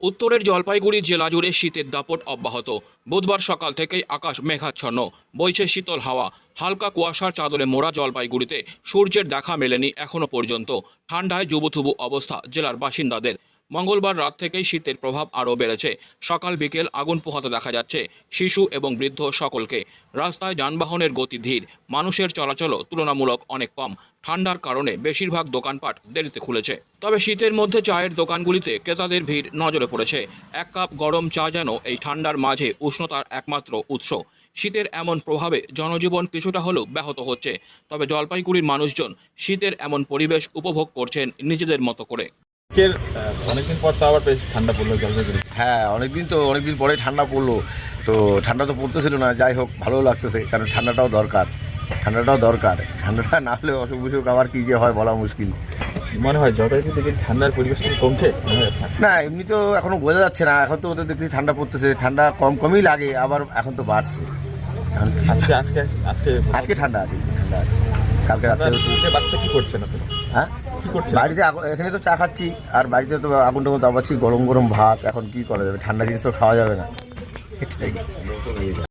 উত্তরের জলপাইগুড়ি জেলা জুড়ে শীতের দাপট অব্যাহত। বুধবার সকাল থেকেই আকাশ মেঘাচ্ছন্ন, বইছে শীতল হাওয়া। হালকা কুয়াশার চাদরে মোড়া জলপাইগুড়িতে সূর্যের দেখা মেলেনি এখনো পর্যন্ত। ঠান্ডায় জুবুথুবু অবস্থা জেলার বাসিন্দাদের। মঙ্গলবার রাত থেকেই শীতের প্রভাব আরও বেড়েছে। সকাল বিকেল আগুন পোহাতে দেখা যাচ্ছে শিশু এবং বৃদ্ধ সকলকে। রাস্তায় যানবাহনের গতি ধীর, মানুষের চলাচলও তুলনামূলক অনেক কম। ঠান্ডার কারণে বেশিরভাগ দোকানপাট দেরিতে খুলেছে। তবে শীতের মধ্যে চায়ের দোকানগুলিতে ক্রেতাদের ভিড় নজরে পড়েছে। এক কাপ গরম চা যেন এই ঠান্ডার মাঝে উষ্ণতার একমাত্র উৎস। শীতের এমন প্রভাবে জনজীবন কিছুটা হলেও ব্যাহত হচ্ছে। তবে জলপাইগুড়ির মানুষজন শীতের এমন পরিবেশ উপভোগ করছেন নিজেদের মতো করে। অনেকদিন পর তো আবার বেশ ঠান্ডা পড়লো জলপাইগুড়ি। হ্যাঁ, অনেকদিন পরে ঠান্ডা পড়লো। তো ঠান্ডা তো পড়তেছিল না, যাই হোক ভালো লাগতেছে, কারণ ঠান্ডাটা না হলে অসুখ বিসুখ আবার কী যে হয় বলা মুশকিল। মনে হয় জলপাইগুড়ি থেকে ঠান্ডার পরিবেশটা কমছে। না, এমনি তো এখনও বোঝা যাচ্ছে না। এখন তো ওদের দেখছি ঠান্ডা পড়তেছে, ঠান্ডা কমই লাগে, আবার এখন তো বাড়ছে। আজকে ঠান্ডা আছে। কালকে রাত্রে বাচ্চা কি করছে না? হ্যাঁ, বাড়িতে এখানে তো চা খাচ্ছি, আর বাড়িতে তো আগুন টাগুন দাবাচ্ছি, গরম গরম ভাত। এখন কি করা যাবে, ঠান্ডা জিনিস তো খাওয়া যাবে না। এটাই।